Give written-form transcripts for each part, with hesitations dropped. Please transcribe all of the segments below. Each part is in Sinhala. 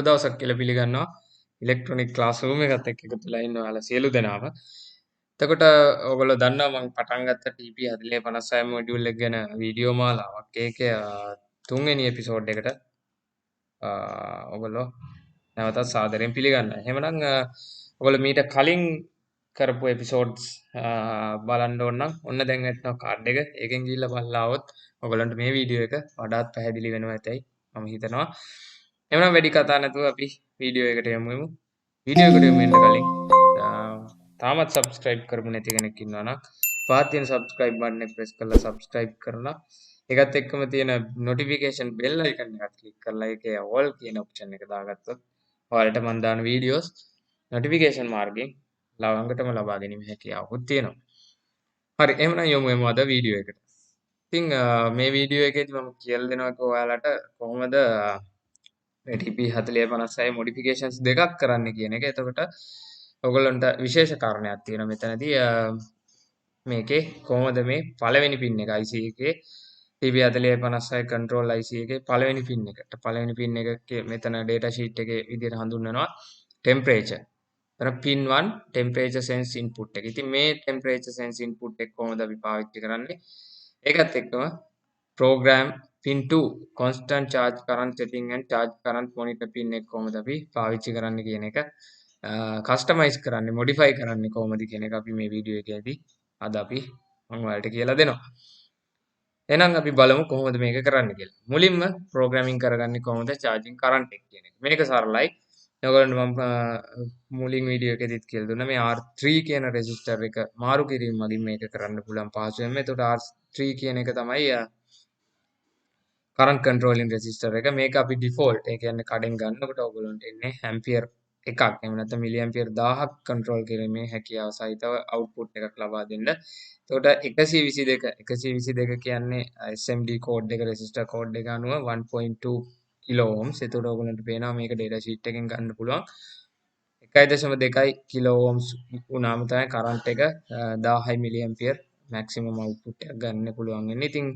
දවසක් කියලා පිළිගන්නවා ඉලෙක්ට්‍රොනික ක්ලාස් රූම් එකත් එක්ක එකතු වෙලා ඉන්න ඔයාලා සියලු දෙනාම. එතකොට ඔයගොල්ලෝ දන්නවා මම පටන් ගත්ත TP4056 මොඩියුල් එක ගැන වීඩියෝ මාලාවක්. ඒකේ තුන්වෙනි එපිසෝඩ් එකට ඔයගොල්ලෝ නැවතත් සාදරයෙන් පිළිගන්නවා. එහෙමනම් ඔයගොල්ලෝ මීට කලින් කරපු එපිසෝඩ්ස් බලන්න ඕන නම් ඔන්න දැන් වැටෙනවා කාඩ් එක. ඒකෙන් ගිහිල්ලා බලලා આવොත් ඔයගොල්ලන්ට මේ වීඩියෝ එක වඩාත් පැහැදිලි වෙනවා ඇතයි මම හිතනවා. එහෙනම් වැඩි කතා නැතුව අපි වීඩියෝ එකට යමු. වීඩියෝ එකට යමු වෙන්න කලින් තාමත් subscribe කරමු නැති කෙනෙක් ඉන්නවා නම් පහත් තියෙන subscribe button එක press කරලා subscribe කරලා ඒකත් එක්කම තියෙන notification bell icon එකත් click කරලා ඒකේ all කියන option එක දාගත්තොත් ඔයාලට මම දාන videos notification මාර්ගයෙන් ළඟටම ලබා ගැනීම හැකියාවකුත් තියෙනවා. හරි එහෙනම් යමු අද වීඩියෝ එකට. ඉතින් මේ වීඩියෝ එකේදී මම කියලා දෙනවා ඔයාලට කොහොමද TP4056 modifications දෙකක් කරන්න කියන එක. එතකොට ඔයගොල්ලන්ට විශේෂ කාරණයක් තියෙනවා මෙතනදී මේකේ කොහොමද මේ පළවෙනි පින් එක IC එකේ TP4056 control IC එකේ පළවෙනි පින් එකට පළවෙනි පින් එක මෙතන data sheet එකේ විදිහට හඳුන්වනවා temperature. එතන pin 1 temperature sense input එක. ඉතින් මේ temperature sense input එක කොහොමද අපි පාවිච්චි කරන්නේ? ඒකත් එක්කම program pin 2 constant charge current setting and charge current monitor pin එක කොහොමද අපි පාවිච්චි කරන්න කියන එක කස්ටමයිස් කරන්නේ modify කරන්නේ කොහොමද කියන එක අපි මේ වීඩියෝ එකේදී අද අපි මම ඔයාලට කියලා දෙනවා. එහෙනම් අපි බලමු කොහොමද මේක කරන්න කියලා. මුලින්ම ප්‍රෝග්‍රෑමින් කරගන්නේ කොහොමද charging current එක කියන එක. මේක සරලයි. ඔයගොල්ලන්ට මම මුලින් වීඩියෝ එකෙදිත් කියලා දුන්නා මේ R3 කියන රෙසිස්ටර් එක මාරු කිරීම මගින් මේක කරන්න පුළුවන් පහසුවෙන්ම. එතකොට R3 කියන එක තමයි current controlling resistor එක. මේක අපි default ඒ කියන්නේ කඩෙන් ගන්නකොට ඔයගොල්ලන්ට එන්නේ ampere එකක් එහෙම නැත්නම් මිලි ඇම්පියර් 1000ක් control කිරීමේ හැකියාව සහිතව output එකක් ලබා දෙන්න. එතකොට 122 කියන්නේ SMD code එක resistor code එක අනුව 1.2 kilo ohms. එතකොට ඔයගොල්ලන්ට පේනවා මේක data sheet එකෙන් ගන්න පුළුවන් 1.2 kilo ohms වුණාම තමයි current එක 1000 මිලි ඇම්පියර් maximum output එකක් ගන්න පුළුවන් වෙන්නේ. ඉතින්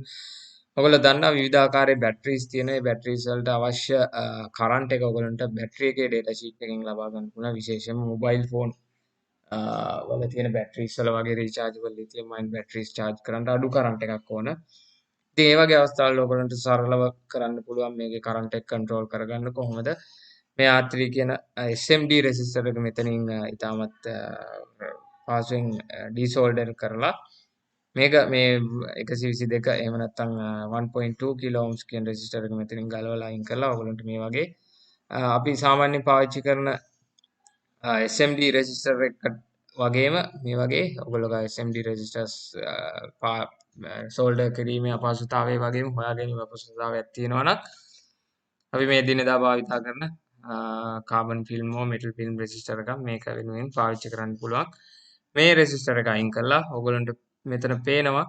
ඔයගොල්ලෝ දන්නා විවිධාකාරයේ බැටරිස් තියෙන ඒ බැටරිස් වලට අවශ්‍ය කරන්ට් එක ඔයගොල්ලන්ට බැටරි එකේ data sheet එකෙන් ලබා ගන්න පුළුවන්. විශේෂයෙන්ම මොබයිල් ෆෝන් වල තියෙන බැටරිස් වල වගේ rechargeable lithium ion batteries charge කරන්න අඩු කරන්ට් එකක් ඕන. ඉතින් ඒ වගේ අවස්ථාවල ඔයගොල්ලන්ට සරලව කරන්න පුළුවන් මේකේ කරන්ට් එක control කරගන්න කොහොමද? මේ R3 කියන SMD resistor එක මෙතනින් ඉතාමත් පහසුවෙන් desolder කරලා මේක මේ 122 එහෙම නැත්නම් 1.2 kilo ohms කියන resistor එක මෙතනින් ගලවලා අයින් කරලා ඔයගොල්ලන්ට මේ වගේ අපි සාමාන්‍යයෙන් පාවිච්චි කරන SMD resistor එක වගේම මේ වගේ ඔයගොල්ලෝ SMD resistors solder කිරීමේ අපහසුතාවය වගේම හොයා ගැනීම අපහසුතාවයක් තියෙනවා නම් අපි මේ දිනදා භාවිතා කරන carbon film or metal film resistor එකක් මේක වෙනුවෙන් පාවිච්චි කරන්න පුළුවන්. මේ resistor එක අයින් කරලා ඔයගොල්ලන්ට මෙතන පේනවා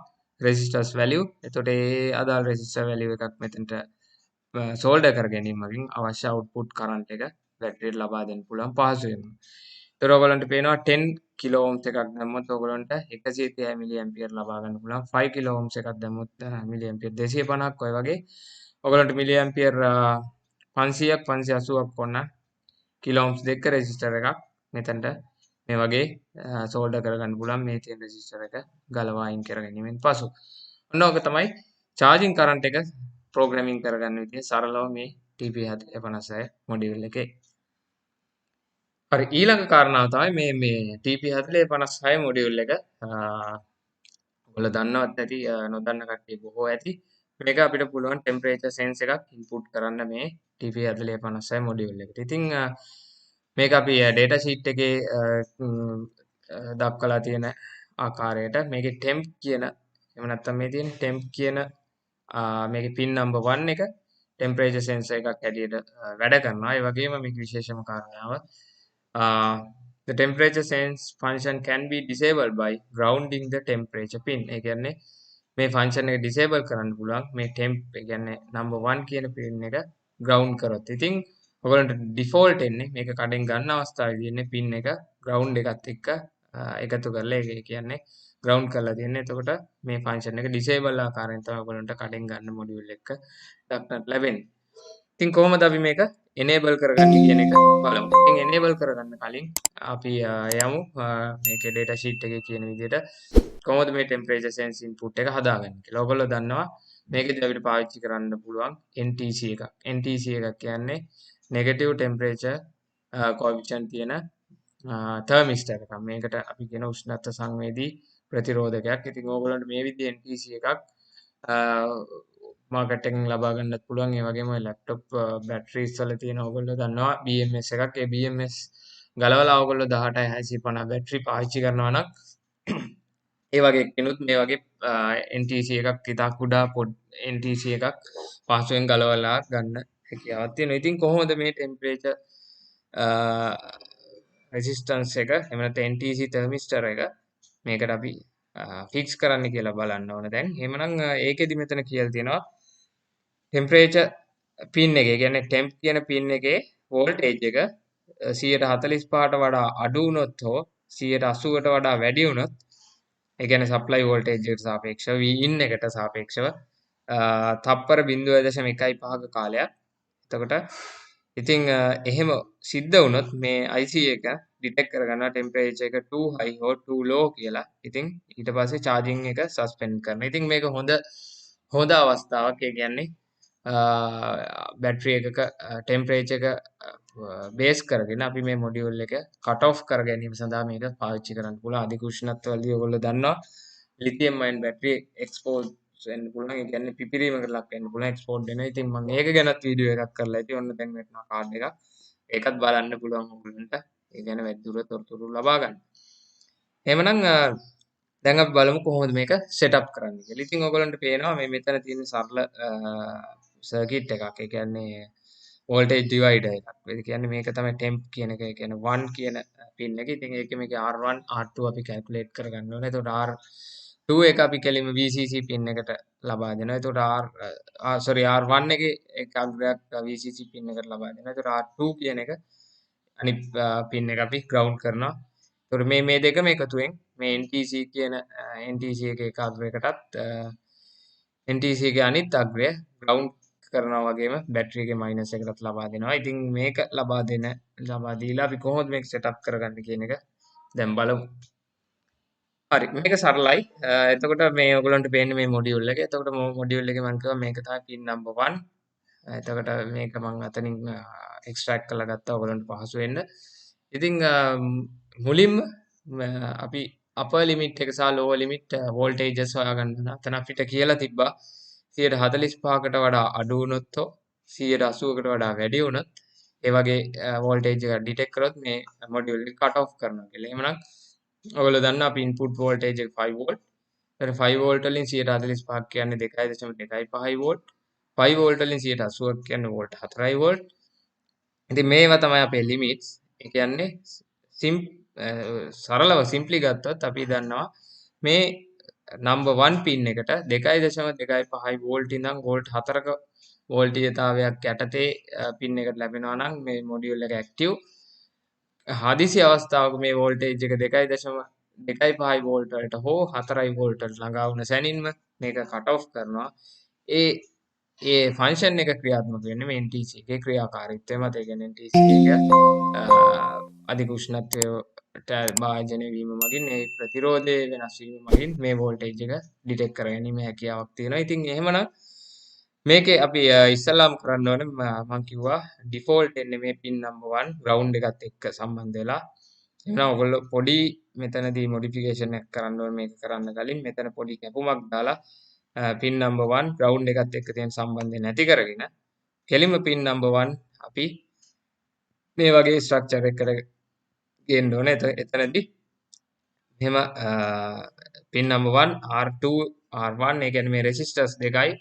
resistors value. එතකොට ඒ අදාළ resistor value එකක් මෙතනට solder කර ගැනීම මගින් අවශ්‍ය output current එක බැටරියට ලබා දෙන්න පුළුවන් පහසුවෙන්ම. එතකොට ඔයගොල්ලන්ට පේනවා 10 kilo ohms එකක් දැම්මොත් ඔයගොල්ලන්ට 130 mA ලබා ගන්න පුළුවන්. 5 kilo ohms එකක් දැම්මොත් mA 250ක් ඔය වගේ ඔයගොල්ලන්ට mA 500ක් 580ක් ඕන kilo ohms දෙක resistor එකක් මෙතනට මේ වගේ solder කරගන්න පුළුවන් මේ තියෙන resistor එක ගලවා අයින් කර ගැනීමෙන් පසු. ඔන්න ඔක තමයි charging current එක programming කරගන්න විදිය සරලව මේ TP4056 module එකේ. හරි ඊළඟ කාරණාව තමයි මේ TP4056 module එක ඔයාලා දන්නවත් නැති නොදන්න කට්ටිය බොහෝ ඇති. මේක අපිට පුළුවන් temperature sense එකක් input කරන්න මේ TP4056 module එකට. ඉතින් මේක අපි data sheet එකේ දක්වලා තියෙන ආකාරයට මේකේ temp කියන එහෙම නැත්නම් මේ තියෙන temp කියන මේකේ pin number 1 එක temperature sensor එකක් හැටියට වැඩ කරනවා. ඒ වගේම මේක විශේෂම කාරණාව the temperature sense function can be disabled by grounding the temperature pin. ඒ කියන්නේ මේ function එක disable කරන්න පුළුවන් මේ temp ඒ කියන්නේ number 1 කියන pin එක ground කරොත්. ඉතින් ඔයගොල්ලන්ට default එන්නේ මේක කඩෙන් ගන්න අවස්ථාවේදී එන්නේ pin එක ground එකත් එක්ක එකතු කරලා ඒ කියන්නේ ground කරලා තියෙන්නේ. එතකොට මේ function එක disable ආකාරයෙන් තමයි ඔයගොල්ලන්ට කඩෙන් ගන්න module එක දක්නට ලැබෙන්නේ. ඉතින් කොහොමද අපි මේක enable කරගන්න කියන එක බලමු. ඉතින් enable කරගන්න කලින් අපි යමු මේකේ data sheet එකේ කියන විදිහට කොහොමද මේ temperature sense input එක හදාගන්නේ කියලා. ඔයගොල්ලෝ දන්නවා මේකෙදි අපිට පාවිච්චි කරන්න පුළුවන් NTC එකක්. NTC එකක් කියන්නේ negative temperature coefficient තියෙන thermistor එකක්. මේකට අපි කියන උෂ්ණත්ව සංවේදී ප්‍රතිරෝධකයක්. ඉතින් ඕගොල්ලන්ට මේ විදිහේ NTC එකක් මාකට් එකෙන් ලබා ගන්නත් පුළුවන්. ඒ වගේම ලැප්ටොප් බැටරිස් වල තියෙන ඕගොල්ලෝ දන්නවා BMS එකක්. ඒ BMS ගලවලා ඕගොල්ලෝ 18650 බැටරි පාවිච්චි කරනවා නම් ඒ වගේ කෙනුත් මේ වගේ NTC එකක් ඉතා කුඩා NTC එකක් පහසුවෙන් ගලවලා ගන්න හැකියාවක් තියෙනවා. ඉතින් කොහොමද මේ ටෙම්පරේචර් රෙසිස්ටන්ස් එක එහෙම නැත්නම් NTC තර්මිස්ටර් එක මේකට අපි ෆික්ස් කරන්න කියලා බලන්න ඕන දැන්. එහෙමනම් ඒකෙදි මෙතන කියලා තියෙනවා ටෙම්පරේචර් පින් එකේ කියන්නේ ටෙම්ප් කියන පින් එකේ වෝල්ටේජ් එක 145ට වඩා අඩු වුණොත් හෝ 180ට වඩා වැඩි වුණොත් ඒ කියන්නේ සප්ලයි වෝල්ටේජ් එකට සාපේක්ෂව Vin එකට සාපේක්ෂව තප්පර 0.15ක කාලයක්. එතකොට ඉතින් එහෙම සිද්ධ වුණොත් මේ IC එක ඩිටෙක්ට් කරගන්නවා ටෙම්පරේචර් එක too high or too low කියලා. ඉතින් ඊට පස්සේ charging එක සස්පෙන්ඩ් කරනවා. ඉතින් මේක හොඳ අවස්ථාවක්. ඒ කියන්නේ බැටරි එකක ටෙම්පරේචර් එක බේස් කරගෙන අපි මේ මොඩියුල් එක කට් ඔෆ් කර ගැනීම සඳහා මේක පාවිච්චි කරන්න පුළුවන්. අධික උෂ්ණත්වවලදී ඔයගොල්ලෝ දන්නවා ලිතියම් අයන් බැටරි එක්ස්පෝස් වෙන්න පුළුවන්. ඒ කියන්නේ පිපිරීමකට ලක් වෙන්න පුළුවන් එක්ස්පෝර්ට් වෙනවා. ඉතින් මම ඒක ගැනත් වීඩියෝ එකක් කරලා ඉතින් ඔන්න දැන් වෙනවා කාඩ් එකක්. ඒකත් බලන්න පුළුවන් ඔයගොල්ලන්ට. ඒ ගැන වැඩිදුර තොරතුරු ලබා ගන්න. එහෙමනම් දැන් අපි බලමු කොහොමද මේක සෙටප් කරන්නේ කියලා. ඉතින් ඔයගොල්ලන්ට පේනවා මේ මෙතන තියෙන සරල සර්කිට් එකක්. ඒ කියන්නේ වෝල්ටේජ් ඩිවයිඩර් එකක්. ඒ කියන්නේ මේක තමයි ටෙම්ප් කියන එක. ඒ කියන්නේ 1 කියන පින් එක. ඉතින් ඒකේ මේකේ R1 R2 අපි කැල්කියුලේට් කරගන්න ඕනේ. එතකොට R2 එක අපි කෙලින්ම VCC පින් එකට ලබා දෙනවා. එතකොට R1 එකේ එක අග්‍රයක් VCC පින් එකට ලබා දෙනවා. එතකොට R2 කියන එක අනිත් පින් එක අපි ග්‍රවුන්ඩ් කරනවා. එතකොට මේ දෙකම එකතුවෙන් මේ NTC කියන NTC එකේ එක අග්‍රයකටත් NTC එකේ අනිත් අග්‍රය ග්‍රවුන්ඩ් කරනවා වගේම බැටරි එකේ මයිනස් එකටත් ලබා දෙනවා. ඉතින් මේක ලබා දීලා අපි කොහොමද මේක සෙටප් කරගන්නේ කියන එක දැන් බලමු. හරි මේක සරලයි. එතකොට මේ ඔයගොල්ලන්ට පේන්නේ මේ මොඩියුල් එක. එතකොට මොඩියුල් එකේ මම කිව්වා මේක තමයි පින් නම්බර් 1. එතකොට මේක මම අතනින් එක්ස්ට්‍රැක්ට් කරලා ගත්තා ඔයගොල්ලන්ට පහසු වෙන්න. ඉතින් මුලින්ම අපි අපර් ලිමිට් එක සහ ලෝවර් ලිමිට් වෝල්ටේජස් හොයාගන්න. අතන අපිට කියලා තිබ්බා 145කට වඩා අඩු වුණොත් හෝ 180කට වඩා වැඩි වුණොත් ඒ වගේ වෝල්ටේජ් එක ඩිටෙක්ට් කරොත් මේ මොඩියුල් එක කට් ඔෆ් කරනවා කියලා. එහෙමනම් ඔයගොල්ලෝ දන්නා අපි ඉන්පුට් වෝල්ටේජ් එක 5 වෝල්ට්. එතන 5 වෝල්ට් වලින් 145ක් කියන්නේ 2.25 වෝල්ට්. 5 වෝල්ට් වලින් 180ක් කියන්නේ වෝල්ට් 4යි වෝල්ට්. ඉතින් මේවා තමයි අපේ ලිමිට්ස්. ඒ කියන්නේ සරලව සිම්ප්ලි ගත්තොත් අපි දන්නවා මේ නම්බර් 1 පින් එකට 2.25 වෝල්ට් ඉඳන් වෝල්ට් 4ක වෝල්ටීයතාවයක් යටතේ පින් එකට ලැබෙනවා නම් මේ මොඩියුල් එක ඇක්ටිව්. හදිසි අවස්ථාවක මේ වෝල්ටේජ් එක 2.25 වෝල්ට් වලට හෝ 4 වෝල්ට් වලට ළඟා වුණ සැනින්ම මේක කට් ඔෆ් කරනවා. ඒ ෆන්ක්ෂන් එක ක්‍රියාත්මක වෙන්නේ මේ NTC එකේ ක්‍රියාකාරීත්වය මත. ඒ කියන්නේ NTC එක අධික උෂ්ණත්වයට භාජනය වීම මගින් ඒ ප්‍රතිරෝධය වෙනස් වීම මගින් මේ වෝල්ටේජ් එක ඩිටෙක්ට් කරගැනීමේ හැකියාවක් තියෙනවා. ඉතින් එහෙමනම් මේකේ අපි ඉස්සල්ලාම කරන්න ඕනේ මම කිව්වා ඩිෆෝල්ට් එන්නේ මේ පින් නම්බර් 1 ග්‍රවුන්ඩ් එකත් එක්ක සම්බන්ධ වෙලා. එහෙනම් ඔයගොල්ලෝ පොඩි මෙතනදී මොඩිෆිකේෂන් එකක් කරන්න ඕනේ මේක කරන්න කලින් මෙතන පොඩි කැපුමක් දාලා පින් නම්බර් 1 ග්‍රවුන්ඩ් එකත් එක්ක තියෙන සම්බන්ධය නැති කරගෙන කෙලින්ම පින් නම්බර් 1 අපි මේ වගේ ස්ට්‍රක්චර් එකකට ගේන්න ඕනේ. එතනදී මෙහෙම පින් නම්බර් 1 R2 R1 ඒ කියන්නේ මේ රෙසිස්ටර්ස් දෙකයි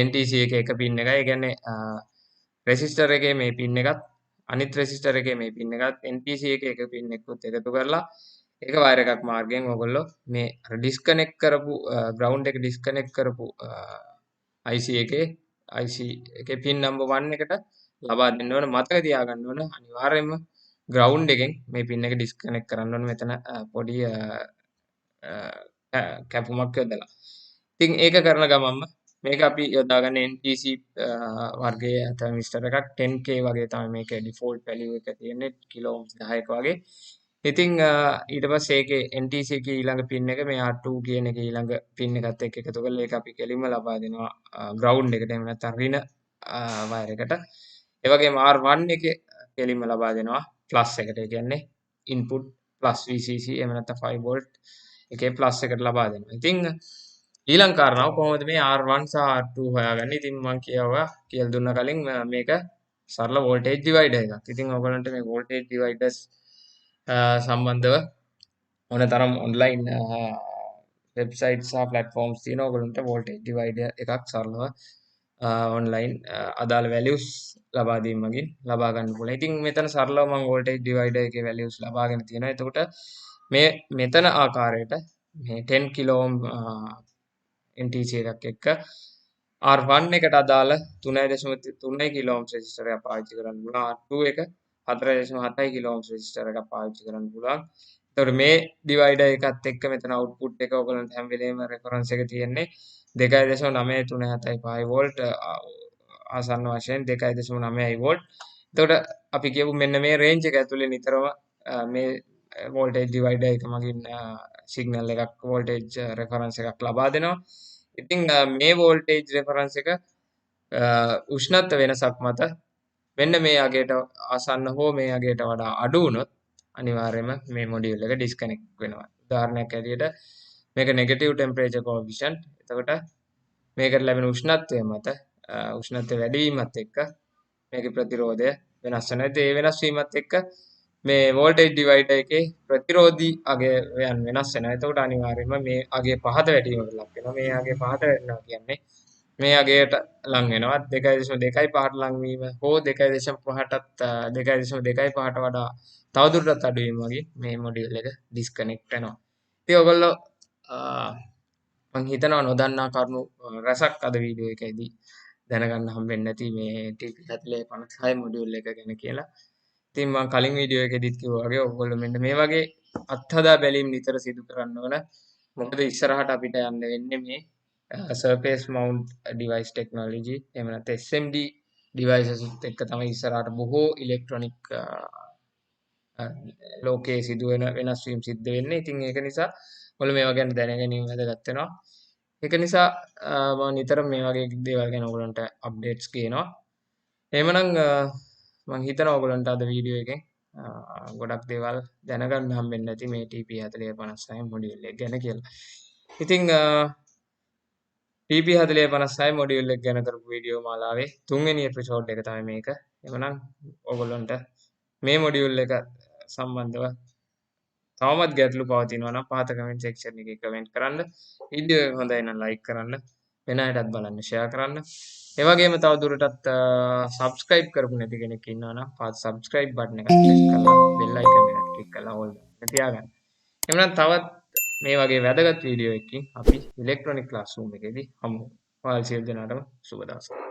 NTC එකේ එක පින් එකයි. ඒ කියන්නේ රෙසිස්ටර් එකේ මේ පින් එකත් අනිත් රෙසිස්ටර් එකේ මේ පින් එකත් NTC එකේ එක පින් එකකුත් එකතු කරලා ඒක වයර් එකක් මාර්ගයෙන් ඔයගොල්ලෝ මේ ඩිස්කනෙක්ට් කරපු ග්‍රවුන්ඩ් එක ඩිස්කනෙක්ට් කරපු IC එකේ පින් නම්බර් 1 එකට ලබා දෙන්න ඕන. මතක තියාගන්න ඕන අනිවාර්යයෙන්ම ග්‍රවුන්ඩ් එකෙන් මේ පින් එක ඩිස්කනෙක්ට් කරන්න ඕන. මෙතන පොඩි කැපුමක් යොදලා. ඉතින් ඒක කරන ගමන්ම මේක අපි යොදාගන්නේ NTC වර්ගයේ තර්මිස්ටර් එකක් 10k වගේ තමයි මේකේ ඩිෆෝල්ට් වැලියු එක තියෙන්නේ කිලෝ ඕම්ස් 10ක වගේ. ඉතින් ඊට පස්සේ ඒකේ NTC එකේ ඊළඟ පින් එක මේ R2 කියන එකේ ඊළඟ පින් එකත් එක්ක එකතු කරලා ඒක අපි කෙලින්ම ලබා දෙනවා ග්‍රවුන්ඩ් එකට. එහෙම නැත්නම් ඍණ වයර් එකට. ඒ වගේම R1 එකේ කෙලින්ම ලබා දෙනවා ප්ලස් එකට. ඒ කියන්නේ ඉන්පුට් ප්ලස් VCC එහෙම නැත්නම් 5 වෝල්ට් එකේ ප්ලස් එකට ලබා දෙනවා. ඉතින් ඊළඟ කාරණාව කොහොමද මේ R1 සහ R2 හොයාගන්නේ? ඉතින් මම කියලා දුන්න කලින් මේක සරල වෝල්ටේජ් ඩිවයිඩර් එකක්. ඉතින් ඔයගොල්ලන්ට මේ වෝල්ටේජ් ඩිවයිඩර්ස් සම්බන්ධව ඕන තරම් ඔන්ලයින් වෙබ්සයිට් සහ ප්ලැට්ෆෝම්ස් තියෙනවා. ඔයගොල්ලන්ට වෝල්ටේජ් ඩිවයිඩර් එකක් සරලව ඔන්ලයින් අදාළ වැලියුස් ලබා දීම මගින් ලබා ගන්න පුළුවන්. ඉතින් මෙතන සරලව මම වෝල්ටේජ් ඩිවයිඩර් එකේ වැලියුස් ලබාගෙන තියෙනවා. එතකොට මේ මෙතන ආකාරයට මේ 10 කිලෝ ඕම් NTC එකක් එක්ක R1 එකට අදාළ 3.3 කිලෝ ඕම්ස් රෙසිස්ටර් එකක් පාවිච්චි කරන්න පුළුවන්. R2 එක 4.7 කිලෝ ඕම්ස් රෙසිස්ටර් එකක් පාවිච්චි කරන්න පුළුවන්. එතකොට මේ ඩිවයිඩර් එකත් එක්ක මෙතන අවුට්පුට් එක ඔයගොල්ලන්ට හැම වෙලේම රෙෆරන්ස් එක තියෙන්නේ 2.9375 වෝල්ට් ආසන්න වශයෙන් 2.9 වෝල්ට්. එතකොට අපි කියමු මෙන්න මේ රේන්ජ් එක ඇතුලේ නිතරම මේ වෝල්ටේජ් ඩිවයිඩර් එක මගින් සිග්නල් එකක් වෝල්ටේජ් රෙෆරන්ස් එකක් ලබා දෙනවා. ඉතින් මේ වෝල්ටේජ් රෙෆරන්ස් එක උෂ්ණත්ව වෙනසක් මත මෙන්න මේ අගයට ආසන්න හෝ මේ අගයට වඩා අඩු වුණොත් අනිවාර්යයෙන්ම මේ මොඩියුල් එක ඩිස්කනෙක්ට් වෙනවා. උදාහරණයක් ඇරෙට මේක නෙගටිව් ටෙම්පරේචර් කොඑෆිෂන්ට්. එතකොට මේකට ලැබෙන උෂ්ණත්වය මත උෂ්ණත්වය වැඩි වීමත් එක්ක මේකේ ප්‍රතිරෝධය වෙනස් වෙනවා. ඒ වෙනස් වීමත් එක්ක මේ වෝල්ටේජ් ඩිවයිඩර් එකේ ප්‍රතිරෝධී අගය වෙනස් වෙනවා. එතකොට අනිවාර්යයෙන්ම මේ අගය පහත වැටීමකට ලක් වෙනවා. මේ අගය පහත වැටෙනවා කියන්නේ මේ අගයට ලං වෙනවා 2.25ට ලං වීම හෝ 2.5ටත් 2.25ට වඩා තවදුරටත් අඩු වීම වගේ මේ මොඩියුල් එක ඩිස්කනෙක්ට් වෙනවා. ඉතින් ඔයගොල්ලෝ මම හිතනවා නොදන්නා කරුණු රසක් අද වීඩියෝ එකේදී දැනගන්න හම්බෙන්නේ නැති මේ TP4056 මොඩියුල් එක ගැන කියලා. ඉතින් මම කලින් වීඩියෝ එකේදීත් කිව්වා වගේ ඔයගොල්ලෝ මෙන්න මේ වගේ අත්හදා බැලීම් නිතර සිදු කරන්න ඕන. මොකද ඉස්සරහට අපිට යන්න වෙන්නේ මේ surface mount device technology එහෙම නැත්නම් SMD devices එක්ක තමයි ඉස්සරහට බොහෝ ඉලෙක්ට්‍රොනික ලෝකයේ සිදුවෙන වෙනස් වීම් සිද්ධ වෙන්නේ. ඉතින් ඒක නිසා ඔයගොල්ලෝ මේවා ගැන දැනගැනීම වැදගත් වෙනවා. ඒක නිසා මම නිතරම මේ වගේ දේවල් ගැන ඔයගොල්ලන්ට අප්ඩේට්ස් කියනවා. එහෙමනම් මම හිතනවා ඔයගොල්ලන්ට අද වීඩියෝ එකෙන් ගොඩක් දේවල් දැනගන්න හම්බෙන්නේ නැති මේ TP4056 මොඩියුල් එක ගැන කියලා. ඉතින් TP4056 මොඩියුල් එක ගැන කරපු වීඩියෝ මාලාවේ 3 වෙනි එපිසෝඩ් එක තමයි මේක. එහෙමනම් ඔයගොල්ලන්ට මේ මොඩියුල් එක සම්බන්ධව තවමත් ගැටලු පවතිනවා නම් පහත කමෙන්ට් සෙක්ෂන් එකේ කමෙන්ට් කරන්න. වීඩියෝ එක හොඳයි නම් ලයික් කරන්න. වෙන අයටත් බලන්න ෂෙයා කරන්න. ඒ වගේම තව දුරටත් subscribe කරපු නැති කෙනෙක් ඉන්නවා නම් පාත් subscribe button එක ක්ලික් කරලා bell icon එක ක්ලික් කරලා all එක තියාගන්න. එහෙනම් තවත් මේ වගේ වැදගත් වීඩියෝ එකකින් අපි ඉලෙක්ට්‍රොනික ක්ලාස්රූම් එකේදී හමු වෙමු. ඔයාලා සියලු දෙනාටම සුබ දවසක්.